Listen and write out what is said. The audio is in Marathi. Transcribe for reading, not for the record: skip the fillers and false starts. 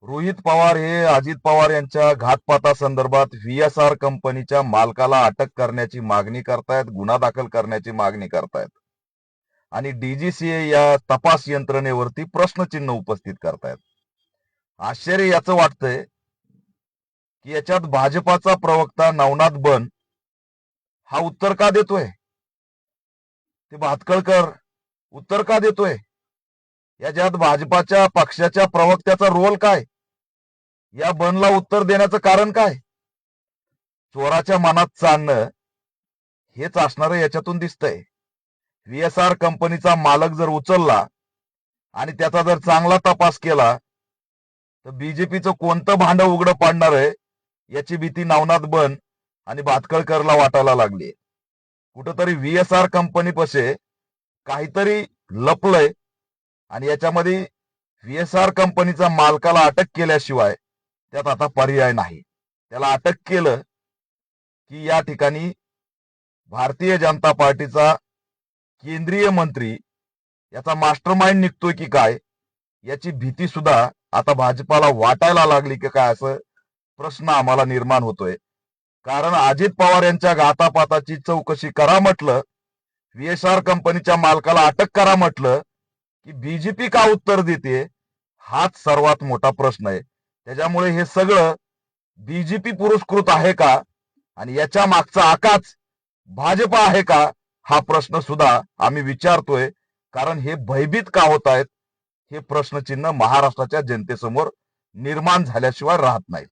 रोहित पवार हे अजित पवार यांच्या घातपातासंदर्भात व्हीएसआर कंपनीच्या मालकाला अटक करण्याची मागणी करतायत, गुन्हा दाखल करण्याची मागणी करतायत आणि डीजीसीए या तपास यंत्रणेवरती प्रश्नचिन्ह उपस्थित करतायत. आश्चर्य याचं वाटतंय की याच्यात भाजपाचा प्रवक्ता नवनाथ बन हा उत्तर का देतोय, ते भातखळकर उत्तर का देतोय, याच्यात भाजपाच्या पक्षाच्या प्रवक्त्याचा रोल काय, या बनला उत्तर देण्याचं कारण काय. चोराच्या मनात चालणं हेच असणार याच्यातून दिसतंय. व्हीएसआर कंपनीचा मालक जर उचलला आणि त्याचा जर चांगला तपास केला तर बीजेपीचं कोणतं भांड उघडं पाडणार आहे याची भीती नवनाथ बन आणि भातखळकरला वाटायला लागली. कुठंतरी व्हीएसआर कंपनी पशे काहीतरी लपलंय आणि याच्यामध्ये व्हीएसआर कंपनीचा मालकाला अटक केल्याशिवाय त्यात आता पर्याय नाही. त्याला अटक केलं की या ठिकाणी भारतीय जनता पार्टीचा केंद्रीय मंत्री याचा मास्टरमाइंड निघतोय की काय याची भीती सुद्धा आता भाजपाला वाटायला लागली की काय, असं प्रश्न आम्हाला निर्माण होतोय. कारण अजित पवार यांच्या घातापाताची चौकशी करा म्हटलं, व्हीएसआर कंपनीच्या मालकाला अटक करा म्हटलं की बीजेपी का उत्तर देते, हाच सर्वात मोठा प्रश्न आहे. त्याच्यामुळे हे सगळं बीजेपी पुरस्कृत आहे का आणि याच्या मागचा आकाच भाजपा आहे का, हा प्रश्न सुद्धा आम्ही विचारतोय. कारण हे भयभीत का होत आहेत हे प्रश्नचिन्ह महाराष्ट्राच्या जनतेसमोर निर्माण झाल्याशिवाय राहत नाही.